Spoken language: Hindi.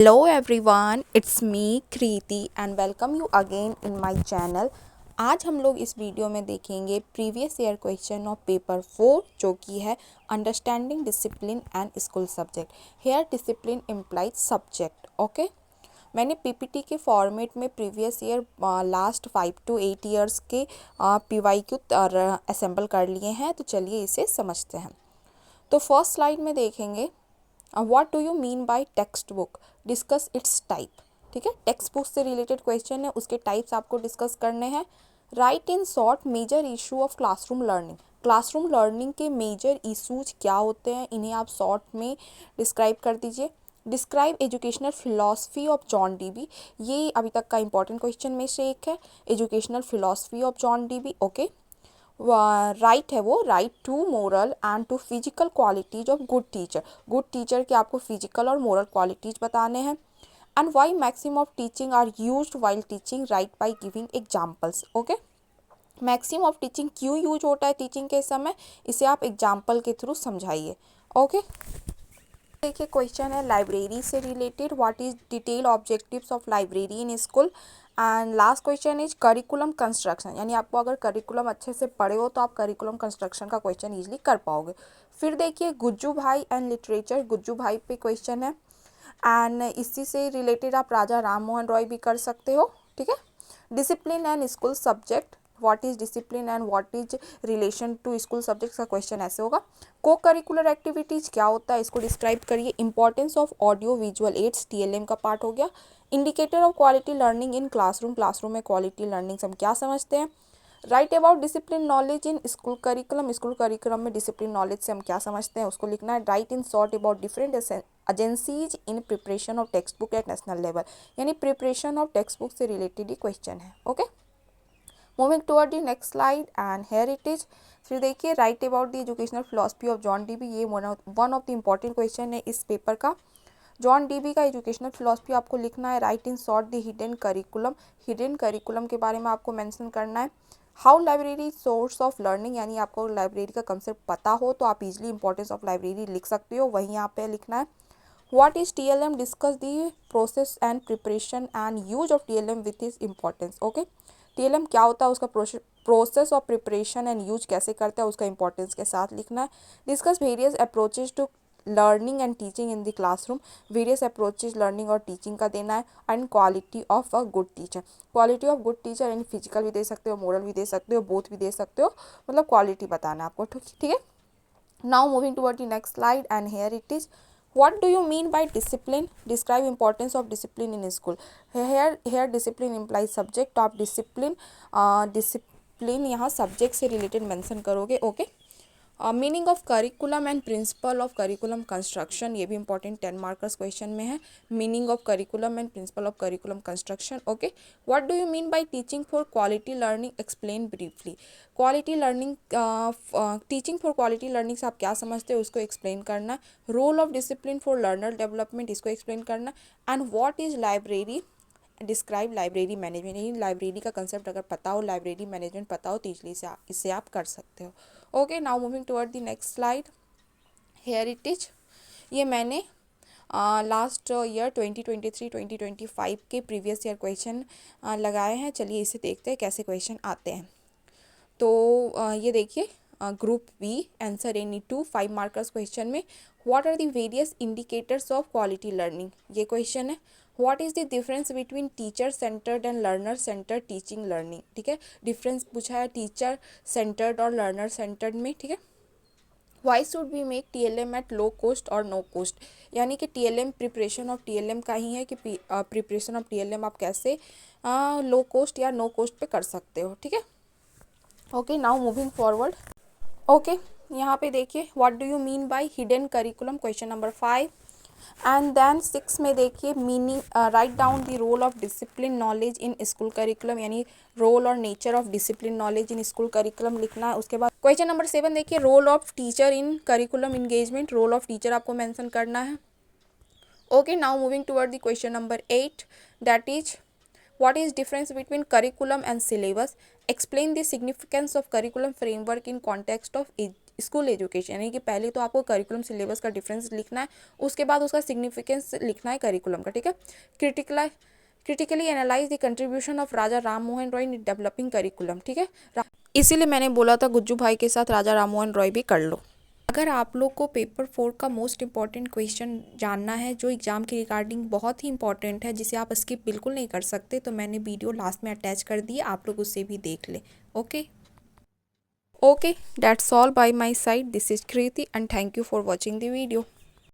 Hello everyone, it's me Kriti and welcome you again in my channel। आज हम लोग इस वीडियो में देखेंगे previous year question of paper 4 जो कि है understanding discipline and school subject. Here discipline implies subject. Okay, मैंने पीपीटी के फॉर्मेट में previous year last 5 to 8 years के पीवाईक्यू असेंबल कर लिए हैं, तो चलिए इसे समझते हैं। तो फर्स्ट स्लाइड में देखेंगे what do you mean by text book, discuss its type. ठीक है, टेक्स्ट बुक से रिलेटेड क्वेश्चन है, उसके टाइप्स आपको डिस्कस करने हैं। Write in short major issue of classroom learning. Classroom learning के मेजर इशूज क्या होते हैं, इन्हें आप शॉर्ट में डिस्क्राइब कर दीजिए। Describe educational philosophy of John Dewey, ये अभी तक का इंपॉर्टेंट क्वेश्चन में से एक है, educational philosophy of John Dewey. Okay, write है वो, write to moral and to physical qualities of good teacher. Good teacher के आपको फिजिकल और मोरल क्वालिटीज बताने हैं। And why maxim of teaching are used while teaching, write by giving examples. Okay, maxim of teaching क्यों यूज होता है टीचिंग के समय, इसे आप एग्जाम्पल के थ्रू समझाइए। ओके, देखिए क्वेश्चन है लाइब्रेरी से related, what is detail objectives of library in school. And last question is curriculum construction, यानी आपको अगर करिकुलम अच्छे से पढ़े हो तो आप करिकुलम कंस्ट्रक्शन का क्वेश्चन इजीली कर पाओगे। फिर देखिए गुज्जू भाई एंड लिटरेचर, गुज्जू भाई पे क्वेश्चन है एंड इसी से रिलेटेड आप राजा राम मोहन रॉय भी कर सकते हो। ठीक है, discipline and school subject, what is discipline and what is relation to school subjects का क्वेश्चन ऐसे होगा। को करिकुलर एक्टिविटीज क्या होता है, इसको डिस्क्राइब करिए। Importance of audio visual aids, TLM का पार्ट हो गया। Indicator of quality learning in classroom, classroom में क्वालिटी लर्निंग हम क्या समझते हैं। Write about discipline knowledge in school curriculum, school curriculum में डिसिप्लिन नॉलेज से हम क्या समझते हैं उसको लिखना है। Write in short about different agencies in preparation of text book at national level, यानी प्रिपरेशन ऑफ टेक्स्ट बुक से रिलेटेड ही क्वेश्चन है। Okay, moving toward the next slide and here it is. फिर देखिए write about the educational philosophy of John Dewey, ये one of the important question है इस पेपर का। जॉन डीबी का एजुकेशनल फिलॉसफी आपको लिखना है। Write in short the hidden curriculum, hidden curriculum के बारे में आपको मेंशन करना है। How library source of learning, यानी आपको लाइब्रेरी का कंसेप्ट पता हो तो आप इजीली इंपॉर्टेंस ऑफ लाइब्रेरी लिख सकते हो, वहीं यहाँ पे लिखना है। What is TLM, discuss the process and preparation and use of TLM with is importance. Okay, TLM क्या होता है, उसका process of preparation and use कैसे करते हैं उसका इंपॉर्टेंस के साथ लिखना है। Discuss various approaches to learning and teaching in the classroom, various approaches learning और टीचिंग का देना है। And quality of a good teacher, quality of good teacher यानी फिजिकल भी दे सकते हो, मोरल भी दे सकते हो, बोथ भी दे सकते हो, मतलब क्वालिटी बताना है आपको। ठीक है, now moving toward the next slide and here it is. What do you mean by discipline? Describe importance of discipline in school. Here discipline implies subject, तो आप डिसिप्लिन यहाँ सब्जेक्ट से रिलेटेड मेंशन करोगे। Okay, meaning of curriculum and principle of curriculum construction, ये भी इंपॉर्टेंट 10 मार्कर्स क्वेश्चन में है। Meaning of curriculum and principle of curriculum construction. Okay, what do you mean by teaching for quality learning, explain briefly. Quality learning, teaching for quality learning से आप क्या समझते हो उसको एक्सप्लेन करना। Role of discipline for learner development, इसको एक्सप्लेन करना। And what is library, describe library management, यानी लाइब्रेरी का कंसेप्ट अगर पता हो, लाइब्रेरी मैनेजमेंट पता हो तो इसलिए इससे आप कर सकते हो। Okay, now moving toward the next slide, here it is. ये मैंने लास्ट ईयर 2023-2025 के प्रीवियस ईयर क्वेश्चन लगाए हैं, चलिए इसे देखते हैं कैसे क्वेश्चन आते हैं। तो ये देखिए group B answer any 5 markers question में। What are the various indicators of quality learning, ये क्वेश्चन है। What is the difference between teacher centred and learner centred teaching learning. ठीक है, डिफरेंस पूछा है टीचर सेंटर्ड और लर्नर सेंटर्ड में। ठीक है, why should we make TLM at low cost और नो कॉस्ट, यानी कि टीएलएम प्रिपरेशन ऑफ टीएलएम का ही है कि प्रिपरेशन ऑफ टीएलएम आप कैसे लो कॉस्ट या नो कॉस्ट पे कर सकते हो। ठीक है, okay, now moving forward. Okay, यहाँ पे देखिए what do you mean by hidden curriculum, question number 5। And then 6 में देखिए meaning, write down the role of discipline knowledge in school curriculum, यानी रोल और nature of discipline knowledge in school curriculum लिखना है। उसके बाद क्वेश्चन नंबर 7 देखिए role of teacher in curriculum engagement, role of teacher आपको मेंशन करना है। Okay, now moving toward the question number 8, that is what is difference between curriculum and syllabus, explain the significance of curriculum framework in context of school education, यानी कि पहले तो आपको करिकुलम सिलेबस का डिफरेंस लिखना है, उसके बाद उसका सिग्निफिकेंस लिखना है करिकुलम का, ठीक है। Critically analyse the contribution of Raja Ram Mohan Roy in developing curriculum, ठीक है। इसीलिए मैंने बोला था गुज्जू भाई के साथ राजा राम मोहन रॉय भी कर लो। अगर आप लोग को पेपर 4 का मोस्ट इंपॉर्टेंट क्वेश्चन जानना है जो एग्ज़ाम के रिगार्डिंग बहुत ही इंपॉर्टेंट है, जिसे आप स्किप बिल्कुल नहीं कर सकते, तो मैंने वीडियो लास्ट में अटैच कर दी, आप लोग उससे भी देख लें। Okay, that's all by my side. This is Kriti and thank you for watching the video.